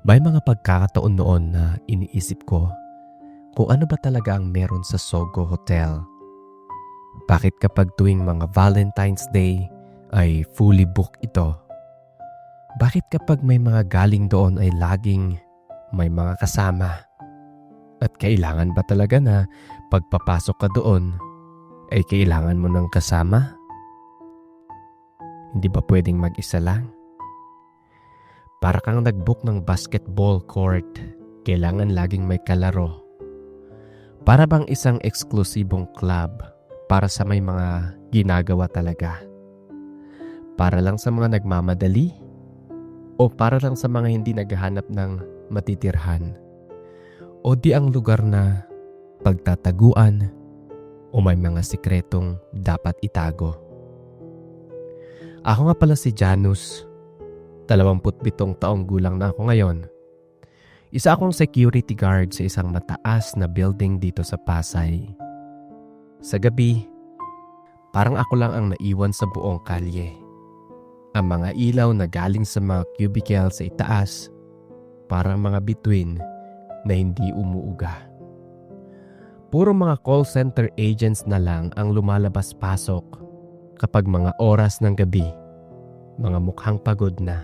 May mga pagkakataon noon na iniisip ko kung ano ba talaga ang meron sa Sogo Hotel. Bakit kapag tuwing mga Valentine's Day ay fully booked ito? Bakit kapag may mga galing doon ay laging may mga kasama? At kailangan ba talaga na pagpapasok ka doon ay kailangan mo ng kasama? Hindi ba pwedeng mag-isa lang? Para kang nag-book ng basketball court, kailangan laging may kalaro. Para bang isang eksklusibong club para sa may mga ginagawa talaga? Para lang sa mga nagmamadali? O para lang sa mga hindi naghahanap ng matitirhan? O di ang lugar na pagtataguan o may mga sikretong dapat itago? Ako nga pala si Janus. 27 taong gulang na ako ngayon. Isa akong security guard sa isang mataas na building dito sa Pasay. Sa gabi, parang ako lang ang naiwan sa buong kalye. Ang mga ilaw na galing sa mga cubicle sa itaas, parang mga bituin na hindi umuuga. Puro mga call center agents na lang ang lumalabas-pasok kapag mga oras ng gabi, mga mukhang pagod na.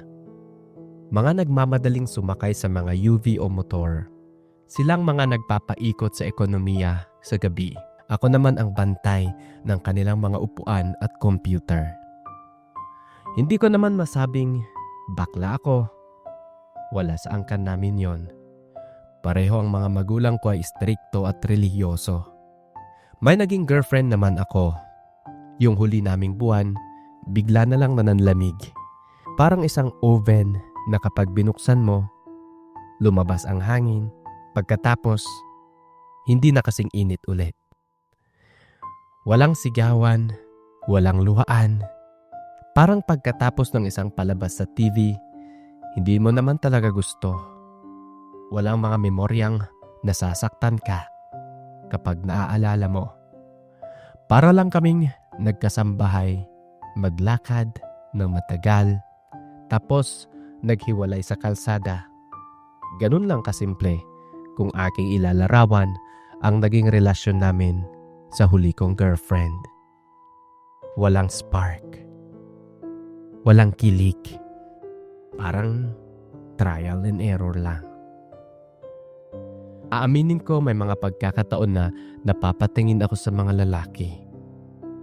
Mga nagmamadaling sumakay sa mga UV o motor. Silang mga nagpapaikot sa ekonomiya sa gabi. Ako naman ang bantay ng kanilang mga upuan at computer. Hindi ko naman masabing bakla ako. Wala sa angkan namin yon. Pareho ang mga magulang ko ay istrikto at relihiyoso. May naging girlfriend naman ako. Yung huli naming buwan, bigla na lang nananlamig. Parang isang oven na kapag binuksan mo, lumabas ang hangin. Pagkatapos, hindi na kasing init ulit. Walang sigawan, walang luhaan. Parang pagkatapos ng isang palabas sa TV, hindi mo naman talaga gusto. Walang mga memoryang nasasaktan ka kapag naaalala mo. Para lang kaming nagkasambahay, maglakad ng matagal, tapos naghiwalay sa kalsada. Ganun lang kasimple kung aking ilalarawan ang naging relasyon namin sa huli kong girlfriend. Walang spark. Walang kilig. Parang trial and error lang. Aaminin ko may mga pagkakataon na napapatingin ako sa mga lalaki.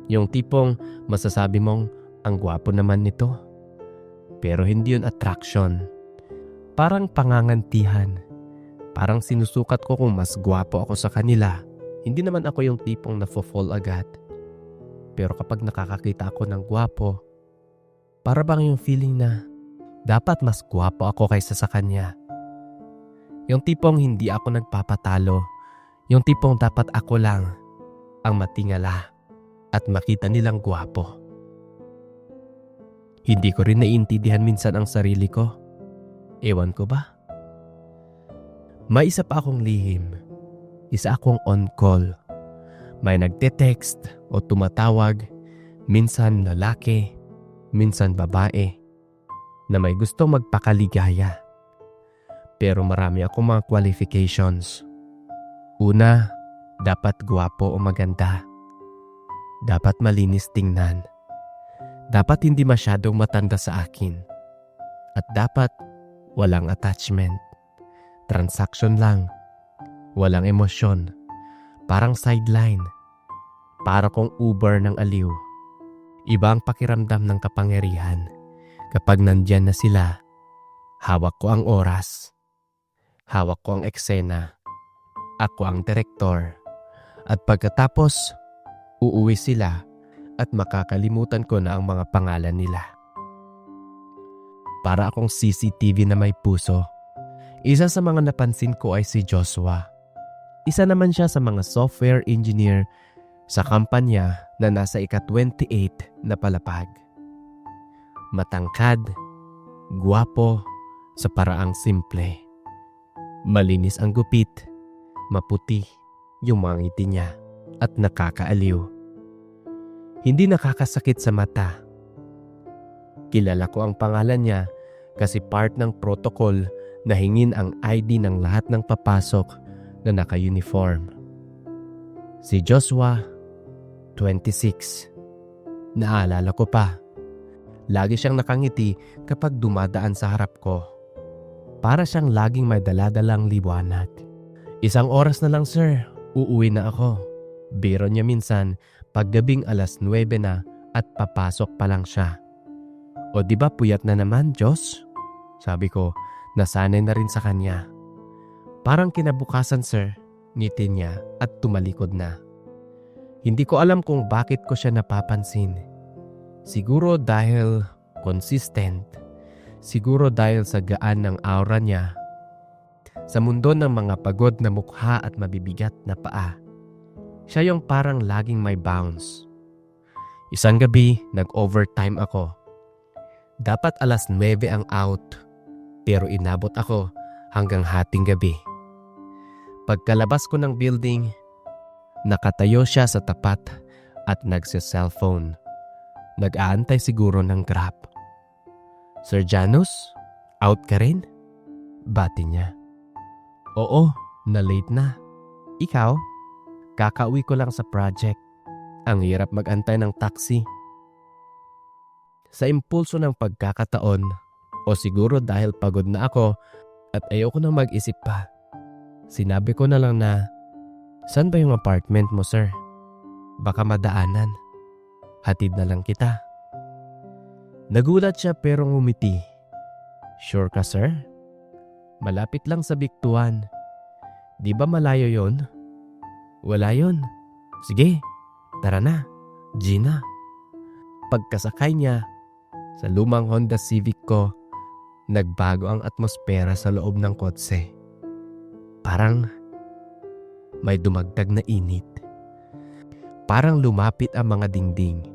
Yung tipong masasabi mong ang gwapo naman nito. Pero hindi yun attraction. Parang pangangantihan. Parang sinusukat ko kung mas gwapo ako sa kanila. Hindi naman ako yung tipong nafo-fall agad. Pero kapag nakakakita ako ng gwapo, para bang yung feeling na dapat mas gwapo ako kaysa sa kanya. Yung tipong hindi ako nagpapatalo. Yung tipong dapat ako lang ang matingala at makita nilang gwapo. Hindi ko rin naiintindihan minsan ang sarili ko. Ewan ko ba? May isa pa akong lihim. Isa akong on-call. May nagte-text o tumatawag, minsan lalaki, minsan babae, na may gusto magpakaligaya. Pero marami akong mga qualifications. Una, dapat gwapo o maganda. Dapat malinis tingnan. Dapat hindi masyadong matanda sa akin. At dapat walang attachment. Transaction lang. Walang emosyon. Parang sideline. Para kong Uber ng aliw. Iba ang pakiramdam ng kapangyarihan. Kapag nandyan na sila, hawak ko ang oras. Hawak ko ang eksena. Ako ang direktor. At pagkatapos, uuwi sila at makakalimutan ko na ang mga pangalan nila. Para akong CCTV na may puso. Isa sa mga napansin ko ay si Joshua. Isa naman siya sa mga software engineer sa kampanya na nasa ika-28 na palapag. Matangkad, gwapo, sa paraang simple. Malinis ang gupit, maputi yung mga ngiti niya at nakakaaliw. Hindi nakakasakit sa mata. Kilala ko ang pangalan niya kasi part ng protocol Nahingin ang ID ng lahat ng papasok na naka-uniform. Si Joshua, 26. Naalala ko pa. Lagi siyang nakangiti kapag dumadaan sa harap ko. Para siyang laging may daladalang liwanag. "Isang oras na lang, sir. Uuwi na ako." Biro niya minsan paggabing 9:00 na at papasok pa lang siya. "O di ba puyat na naman, Josh?" Sabi ko, nasanay na rin sa kanya. "Parang kinabukasan, sir," ngiti niya at tumalikod na. Hindi ko alam kung bakit ko siya napapansin. Siguro dahil consistent. Siguro dahil sa gaan ng aura niya. Sa mundo ng mga pagod na mukha at mabibigat na paa, siya yung parang laging may bounce. Isang gabi, nag-overtime ako. Dapat 9:00 ang out, pero inabot ako hanggang hating gabi. Pagkalabas ko ng building, nakatayo siya sa tapat at nagse-cellphone. Nag-aantay siguro ng Grab. "Sir Janus, out ka rin?" Bati niya. "Oo, na-late na. Ikaw?" "Kakauwi ko lang sa project. Ang hirap mag-antay ng taxi." Sa impulso ng pagkakataon, o siguro dahil pagod na ako at ayoko nang mag-isip pa, sinabi ko na lang na, "Saan ba yung apartment mo, sir? Baka madaanan. Hatid na lang kita." Nagulat siya pero ngumiti. "Sure ka, sir? Malapit lang sa Bictuan. Di ba malayo yon?" "Wala yon. Sige, tara na, Gina." Pagkasakay niya sa lumang Honda Civic ko, nagbago ang atmosfera sa loob ng kotse. Parang may dumagdag na init. Parang lumapit ang mga dingding.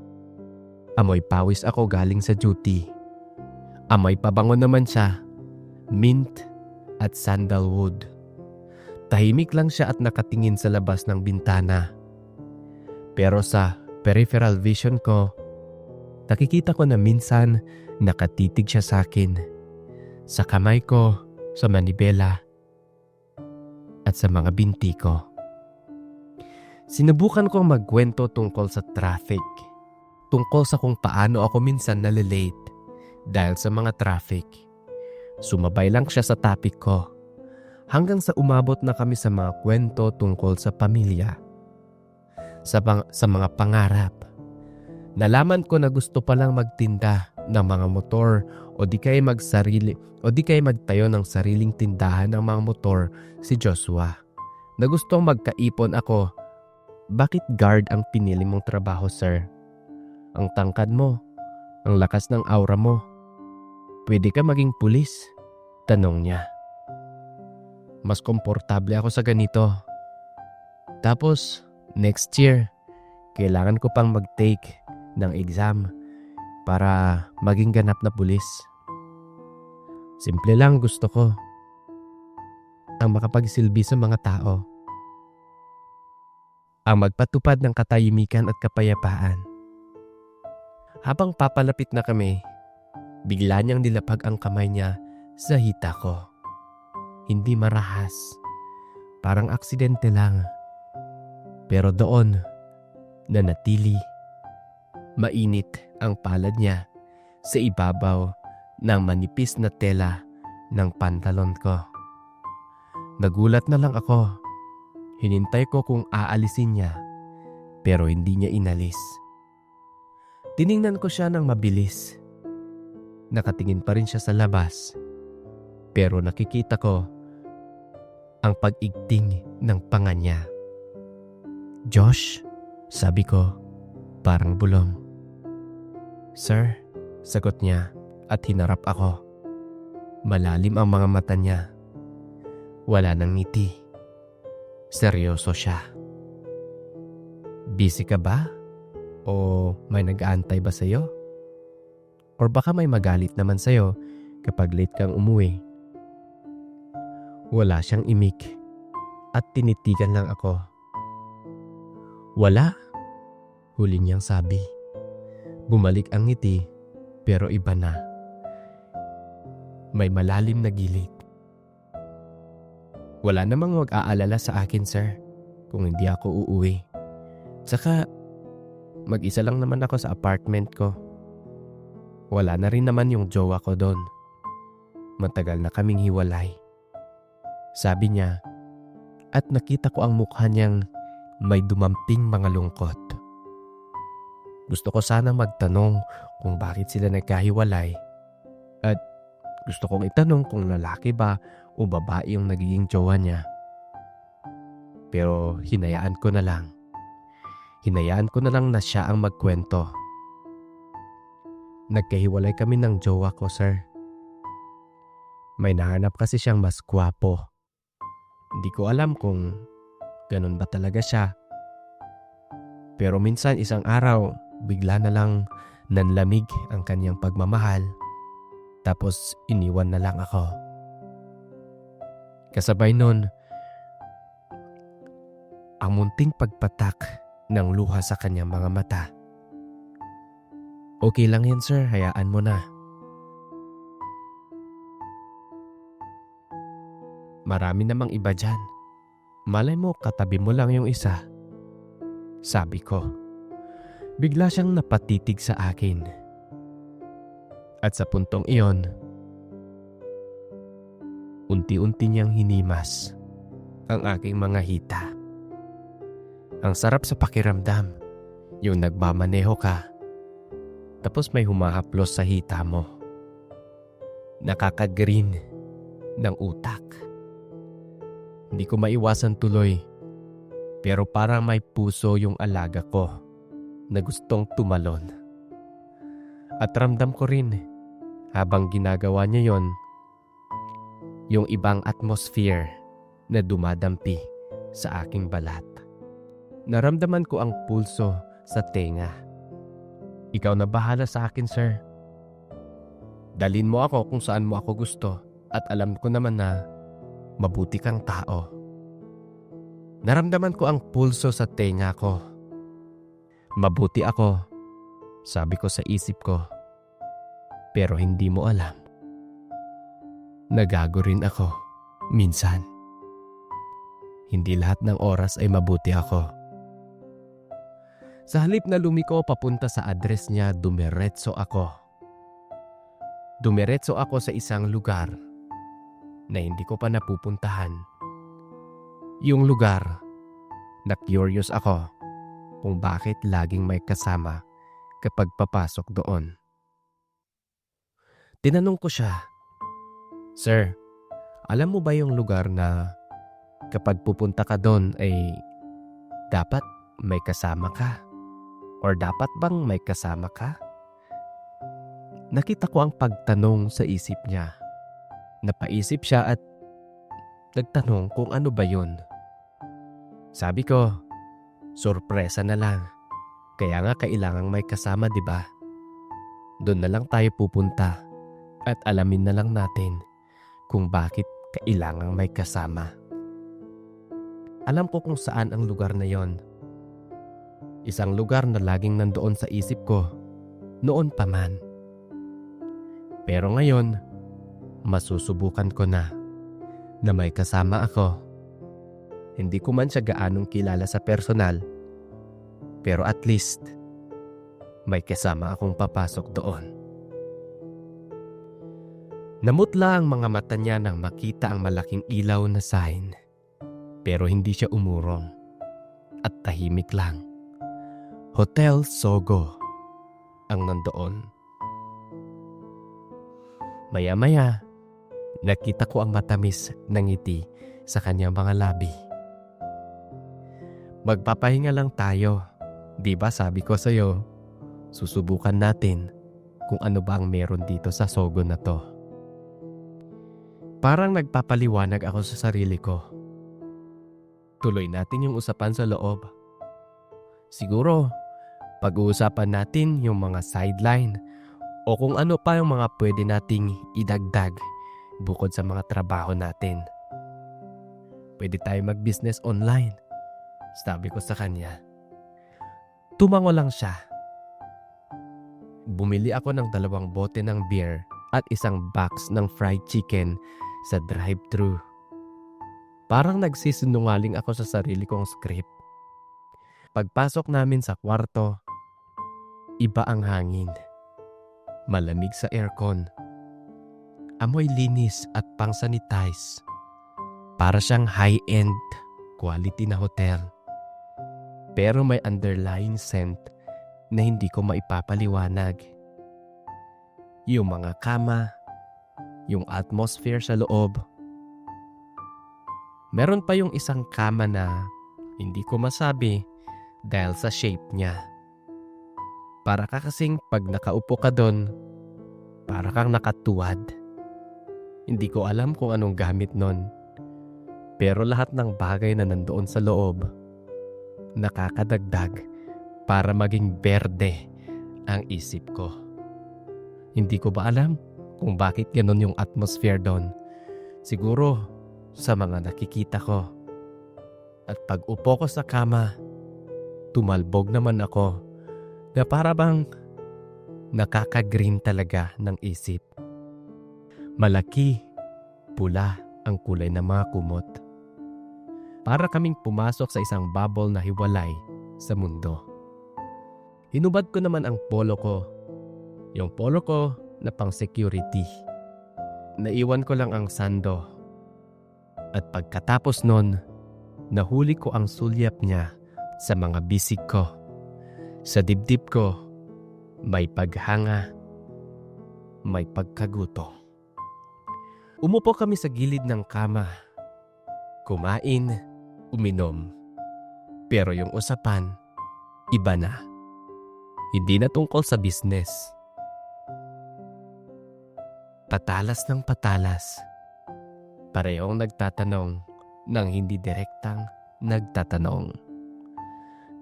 Amoy pawis ako galing sa duty. Amoy pabango naman siya, mint at sandalwood. Tahimik lang siya at nakatingin sa labas ng bintana. Pero sa peripheral vision ko, nakikita ko na minsan nakatitig siya sa akin. Sa kamay ko, sa manibela, at sa mga binti ko. Sinubukan kong magkwento tungkol sa traffic. Tungkol sa kung paano ako minsan nalilate dahil sa mga traffic. Sumabay lang siya sa topic ko. Hanggang sa umabot na kami sa mga kwento tungkol sa pamilya. Sa mga pangarap. Nalaman ko na gusto palang magtinda ng mga motor o di kaya magtayo ng sariling tindahan ng mga motor si Joshua. Na gustong magkaipon ako. "Bakit guard ang pinili mong trabaho, sir? Ang tangkad mo, ang lakas ng aura mo. Pwede ka maging pulis?" Tanong niya. "Mas komportable ako sa ganito. Tapos, next year, kailangan ko pang mag-take ng exam para maging ganap na pulis. Simple lang gusto ko. Ang makapagsilbi sa mga tao. Ang magpatupad ng katahimikan at kapayapaan." Habang papalapit na kami, bigla niyang nilapag ang kamay niya sa hita ko. Hindi marahas. Parang aksidente lang. Pero doon, nanatili. Mainit ang palad niya sa ibabaw ng manipis na tela ng pantalon ko. Nagulat na lang ako. Hinintay ko kung aalisin niya, pero hindi niya inalis. Tiningnan ko siya ng mabilis. Nakatingin pa rin siya sa labas, pero nakikita ko ang pag-igting ng panga niya. "Josh," sabi ko, parang bulong. "Sir," sagot niya at hinarap ako. Malalim ang mga mata niya. Wala nang ngiti. Seryoso siya. "Busy ka ba? O may nag-aantay ba sa'yo? Or baka may magalit naman sa'yo kapag late kang umuwi?" Wala siyang imik at tinitigan lang ako. "Wala," huli niyang sabi. Bumalik ang ngiti pero iba na. May malalim na gilit. Wala namang mag-aalala sa akin, sir, kung hindi ako uuwi. Saka, mag-isa lang naman ako sa apartment ko. Wala na rin naman yung jowa ko doon. Matagal na kaming hiwalay. Sabi niya, at nakita ko ang mukha niyang may dumamping mga lungkot. Gusto ko sana magtanong kung bakit sila nagkahiwalay. At gusto kong itanong kung lalaki ba o babae yung nagiging jowa niya. Pero hinayaan ko na lang. Hinayaan ko na lang na siya ang magkwento. Nagkahiwalay kami ng jowa ko, sir. May nahanap kasi siyang mas gwapo. Hindi ko alam kung ganun ba talaga siya. Pero minsan isang araw, bigla na lang nanlamig ang kanyang pagmamahal. Tapos iniwan na lang ako. Kasabay nun, ang munting pagpatak ng luha sa kanyang mga mata. Okay lang yan, sir. Hayaan mo na. Marami namang iba dyan. Malay mo, katabi mo lang yung isa. Sabi ko. Bigla siyang napatitig sa akin. At sa puntong iyon, unti-unti niyang hinimas ang aking mga hita. Ang sarap sa pakiramdam, yung nagmamaneho ka, tapos may humahaplos sa hita mo. Nakaka-green ng utak. Hindi ko maiwasan tuloy, pero parang may puso yung alaga ko na gustong tumalon. At ramdam ko rin, habang ginagawa niya yon, yung ibang atmosphere na dumadampi sa aking balat. Naramdaman ko ang pulso sa tenga. Ikaw na bahala sa akin, sir. Dalhin mo ako kung saan mo ako gusto at alam ko naman na mabuti kang tao. Naramdaman ko ang pulso sa tenga ko. Mabuti ako, sabi ko sa isip ko. Pero hindi mo alam. Nagago rin ako, minsan. Hindi lahat ng oras ay mabuti ako. Sa halip na lumiko papunta sa address niya, dumiretso ako. Dumiretso ako sa isang lugar na hindi ko pa napupuntahan. Yung lugar na curious ako kung bakit laging may kasama kapag papasok doon. Tinanong ko siya, "Sir, alam mo ba yung lugar na kapag pupunta ka doon ay dapat may kasama ka? Or dapat bang may kasama ka?" Nakita ko ang pagtanong sa isip niya. Napaisip siya at nagtanong kung ano ba yun. Sabi ko, sorpresa na lang. Kaya nga kailangang may kasama, di ba? Doon na lang tayo pupunta at alamin na lang natin kung bakit kailangang may kasama. Alam ko kung saan ang lugar na yon. Isang lugar na laging nandoon sa isip ko noon pa man. Pero ngayon, masusubukan ko na may kasama ako. Hindi ko man siya gaanong kilala sa personal, pero at least may kasama akong papasok doon. Namutla ang mga mata niya nang makita ang malaking ilaw na sign, pero hindi siya umurong at tahimik lang. Hotel Sogo ang nandoon. Maya-maya, nakita ko ang matamis na ngiti sa kanyang mga labi. Magpapahinga lang tayo. Di ba sabi ko sa'yo, susubukan natin kung ano ba ang meron dito sa Sogo na to. Parang nagpapaliwanag ako sa sarili ko. Tuloy natin yung usapan sa loob. Siguro, pag-uusapan natin yung mga sideline o kung ano pa yung mga pwede nating idagdag bukod sa mga trabaho natin. Pwede tayo mag-business online, sabi ko sa kanya. Tumango lang siya. Bumili ako ng 2 bote ng beer at isang box ng fried chicken sa drive-thru. Parang nagsisinungaling ako sa sarili kong script. Pagpasok namin sa kwarto, iba ang hangin. Malamig sa aircon. Amoy linis at pang-sanitize. Para siyang high-end quality na hotel. Pero may underlying scent na hindi ko maipapaliwanag. Yung mga kama, yung atmosphere sa loob. Meron pa yung isang kama na hindi ko masabi dahil sa shape niya. Para ka kasing pag nakaupo ka doon, para kang nakatuwad. Hindi ko alam kung anong gamit nun. Pero lahat ng bagay na nandoon sa loob, nakakadagdag para maging berde ang isip ko. Hindi ko ba alam kung bakit ganon yung atmosphere doon. Siguro sa mga nakikita ko. At pag upo ko sa kama, tumalbog naman ako na para bang nakaka-green talaga ng isip. Malaki, pula ang kulay ng mga kumot. Para kaming pumasok sa isang bubble na hiwalay sa mundo. Hinubad ko naman ang polo ko. Yung polo ko na pang security. Naiwan ko lang ang sando. At pagkatapos nun, nahuli ko ang sulyap niya sa mga bisig ko. Sa dibdib ko, may paghanga, may pagkaguto. Umupo kami sa gilid ng kama. Kumain, uminom. Pero yung usapan, iba na. Hindi na tungkol sa business. Patalas ng patalas. Parehong nagtatanong nang hindi direktang nagtatanong.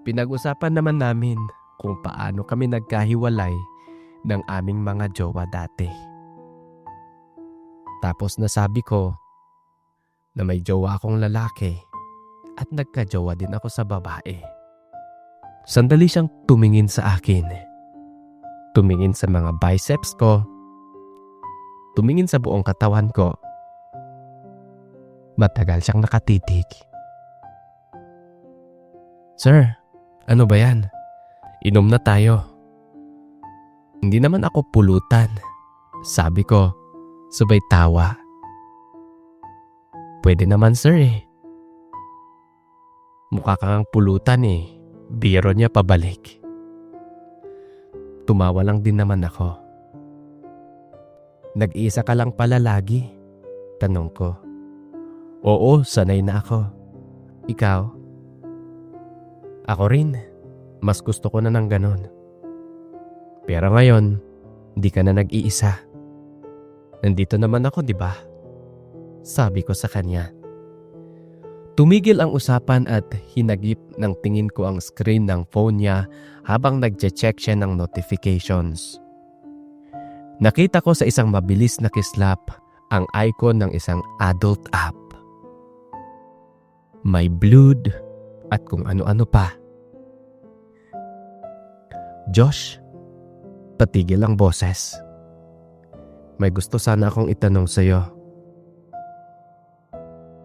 Pinag-usapan naman namin kung paano kami nagkahiwalay ng aming mga jowa dati. Tapos nasabi ko na may jowa akong lalaki at nagka-jowa din ako sa babae. Sandali siyang tumingin sa akin. Tumingin sa mga biceps ko. Tumingin sa buong katawan ko. Matagal siyang nakatitig. Sir, ano ba yan? Inom na tayo. Hindi naman ako pulutan. Sabi ko, sabay tawa. Pwede naman sir eh. Mukha kang pulutan eh. Biro niya pabalik. Tumawa lang din naman ako. Nag-iisa ka lang pala lagi? Tanong ko. Oo, sanay na ako. Ikaw? Ako rin. Mas gusto ko na ng ganon. Pero ngayon, di ka na nag-iisa. Nandito naman ako, di ba? Sabi ko sa kanya. Tumigil ang usapan at hinagip ng tingin ko ang screen ng phone niya habang nagche-check siya ng notifications. Nakita ko sa isang mabilis na kislap ang icon ng isang adult app. May blood at kung ano-ano pa. Josh, patigil ang boses. May gusto sana akong itanong sa'yo.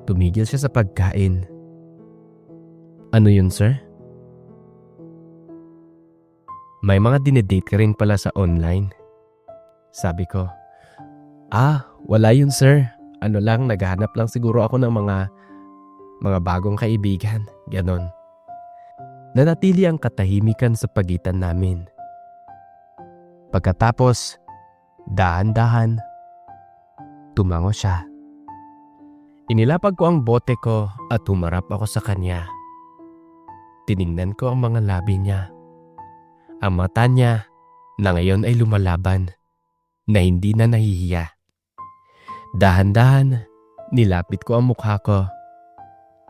Tumigil siya sa pagkain. Ano yun, sir? May mga dinedate ka rin pala sa online. Sabi ko, wala yun, sir. Ano lang, naghahanap lang siguro ako ng mga bagong kaibigan. Ganon. Nanatili ang katahimikan sa pagitan namin. Pagkatapos, dahan-dahan, tumango siya. Inilapag ko ang bote ko at humarap ako sa kanya. Tiningnan ko ang mga labi niya. Ang mata niya na ngayon ay lumalaban, na hindi na nahihiya. Dahan-dahan, nilapit ko ang mukha ko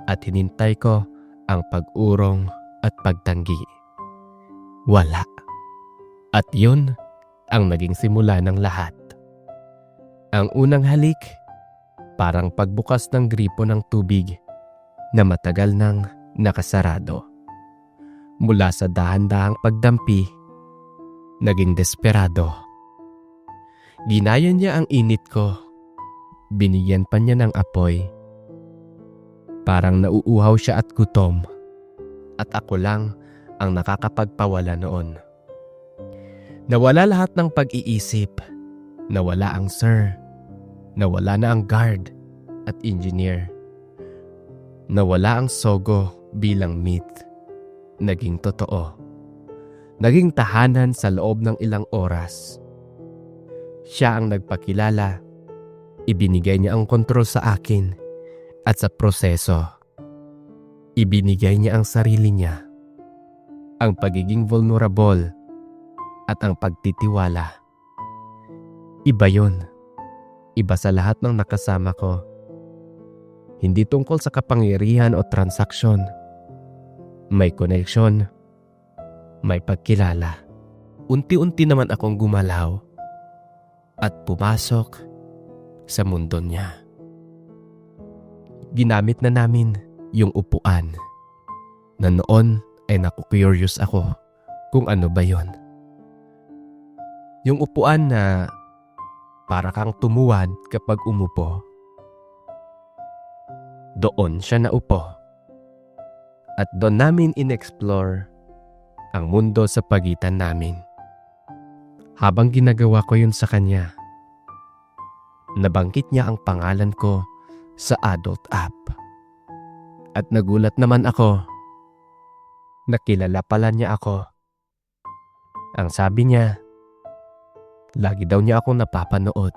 at hinintay ko ang pag-urong at pagtanggi. Wala. At yun ang naging simula ng lahat. Ang unang halik, parang pagbukas ng gripo ng tubig na matagal nang nakasarado. Mula sa dahan-dahang pagdampi, naging desperado. Ginaya niya ang init ko. Binigyan pa niya ng apoy. Parang nauuhaw siya at gutom. At ako lang ang nakakapagpawala noon. Nawala lahat ng pag-iisip. Nawala ang sir. Nawala na ang guard at engineer. Nawala ang sogo bilang myth. Naging totoo. Naging tahanan sa loob ng ilang oras. Siya ang nagpakilala. Ibinigay niya ang kontrol sa akin at sa proseso. Ibinigay niya ang sarili niya. Ang pagiging vulnerable at ang pagtitiwala. Iba yun. Iba sa lahat ng nakasama ko. Hindi tungkol sa kapangyarihan o transaksyon. May connection. May pagkilala. Unti-unti naman akong gumalaw at pumasok sa mundo niya. Ginamit na namin yung upuan na noon ay naku-curious ako kung ano ba yon. Yung upuan na para kang tumuwad kapag umupo. Doon siya naupo. At doon namin in-explore ang mundo sa pagitan namin. Habang ginagawa ko yun sa kanya, nabanggit niya ang pangalan ko sa adult app. At nagulat naman ako. Nakilala pala niya ako. Ang sabi niya, lagi daw niya akong napapanood.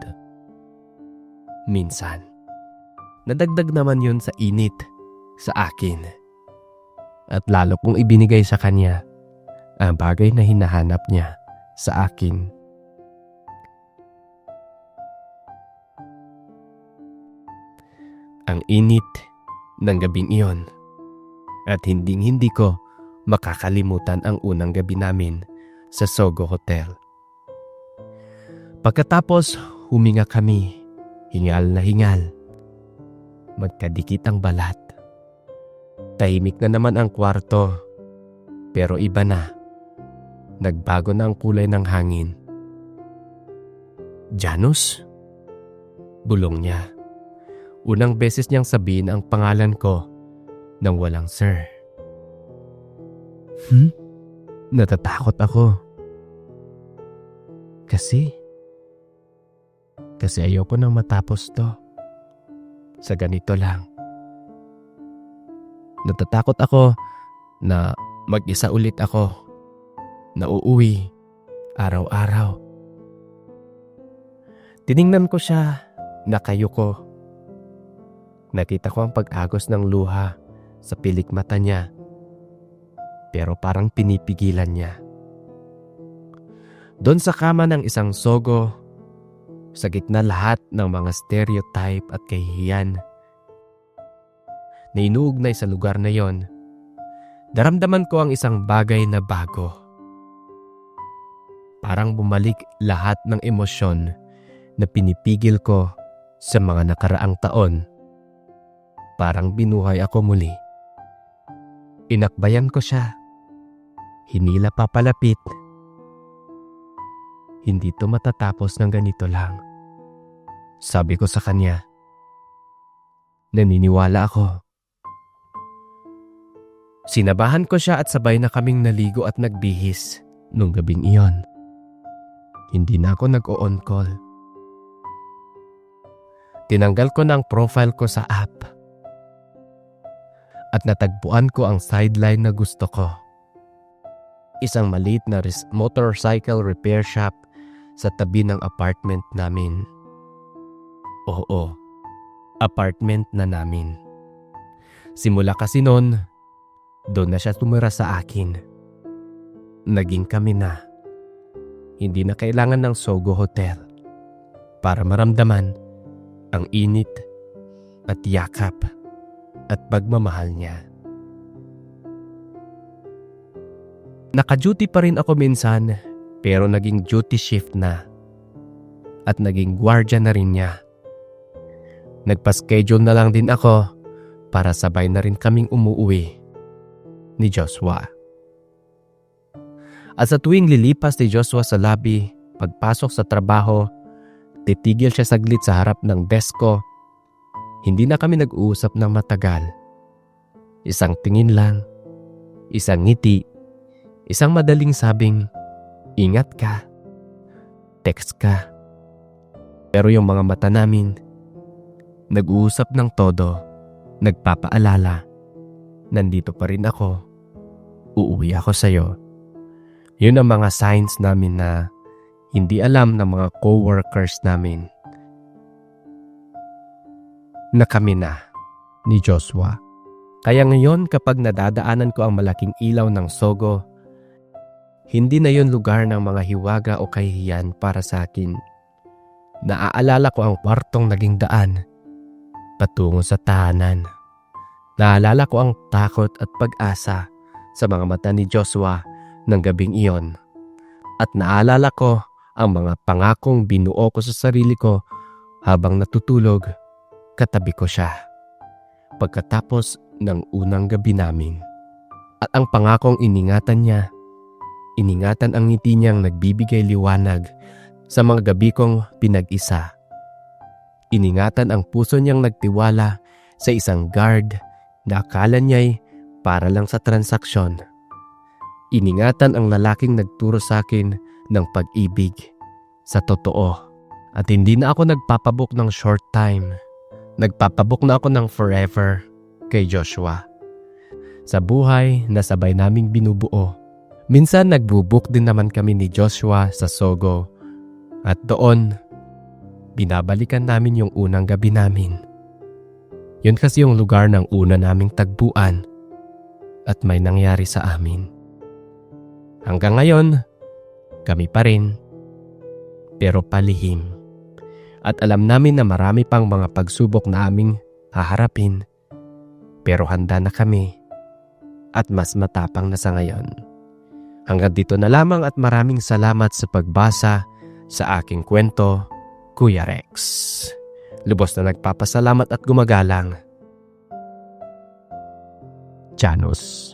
Minsan. Nadagdag naman yun sa init sa akin. At lalo kong ibinigay sa kanya ang bagay na hinahanap niya sa akin. Ang init ng gabing iyon at hindi ko makakalimutan ang unang gabi namin sa Sogo Hotel. Pagkatapos huminga kami, hingal na hingal. Magkadikit ang balat. Tahimik na naman ang kwarto, pero iba na. Nagbago na ang kulay ng hangin. Janus? Bulong niya. Unang beses niyang sabihin ang pangalan ko nang walang sir. Natatakot ako. Kasi ayoko nang matapos to. Sa ganito lang. Natatakot ako na mag-isa ulit ako. Na uuwi araw-araw. Tiningnan ko siya, nakayuko. Nakita ko ang pag-agos ng luha sa pilik mata niya. Pero parang pinipigilan niya. Doon sa kama ng isang sogo, sa gitna lahat ng mga stereotype at kahihiyan na inuugnay sa lugar na yon, naramdaman ko ang isang bagay na bago. Parang bumalik lahat ng emosyon na pinipigil ko sa mga nakaraang taon. Parang binuhay ako muli. Inakbayan ko siya. Hinila papalapit. Hindi to matatapos ng ganito lang. Sabi ko sa kanya. Naniniwala ako. Sinabahan ko siya at sabay na kaming naligo at nagbihis nung gabing iyon. Hindi na ako nag-o-on call. Tinanggal ko ng profile ko sa app. At natagpuan ko ang sideline na gusto ko. Isang maliit na motorcycle repair shop sa tabi ng apartment namin. Oo, apartment na namin. Simula kasi noon, doon na siya tumira sa akin. Naging kami na. Hindi na kailangan ng Sogo Hotel para maramdaman ang init at yakap at pagmamahal niya. Naka-duty pa rin ako minsan pero naging duty shift na at naging gwardiya na rin niya. Nagpa-schedule na lang din ako para sabay na rin kaming umuwi ni Joshua. At sa tuwing lilipas ni Joshua sa lobby, pagpasok sa trabaho, titigil siya saglit sa harap ng desk ko. Hindi na kami nag-uusap ng matagal Isang tingin lang, isang ngiti, isang madaling sabing, ingat ka, text ka. Pero yung mga mata namin, nag-uusap ng todo, nagpapaalala, nandito pa rin ako, uuwi ako sa'yo. Yun ang mga signs namin na hindi alam ng mga co-workers namin na kami na ni Joshua. Kaya ngayon kapag nadadaanan ko ang malaking ilaw ng Sogo, hindi na yun lugar ng mga hiwaga o kahihiyan para sa akin. Naaalala ko ang kwartong naging daan patungo sa tahanan. Naalala ko ang takot at pag-asa sa mga mata ni Joshua ng gabing iyon. At naalala ko ang mga pangakong binuo ko sa sarili ko habang natutulog katabi ko siya. Pagkatapos ng unang gabi namin. At ang pangakong iningatan niya, iningatan ang ngiti niyang nagbibigay liwanag sa mga gabi kong pinag-isa. Iningatan ang puso niyang nagtiwala sa isang guard na akala niya'y para lang sa transaksyon. Iningatan ang lalaking nagturo sa akin ng pag-ibig sa totoo. At hindi na ako nagpapabook ng short time. Nagpapabook na ako ng forever kay Joshua. Sa buhay na sabay naming binubuo. Minsan nagbubook din naman kami ni Joshua sa Sogo. At doon, binabalikan namin yung unang gabi namin. Yun kasi yung lugar ng una naming tagpuan at may nangyari sa amin. Hanggang ngayon, kami pa rin, pero palihim. At alam namin na marami pang mga pagsubok na aming haharapin, pero handa na kami at mas matapang na sa ngayon. Hanggang dito na lamang at maraming salamat sa pagbasa sa aking kwento, Kuya Rex. Lubos na nagpapasalamat at gumagalang. Janus.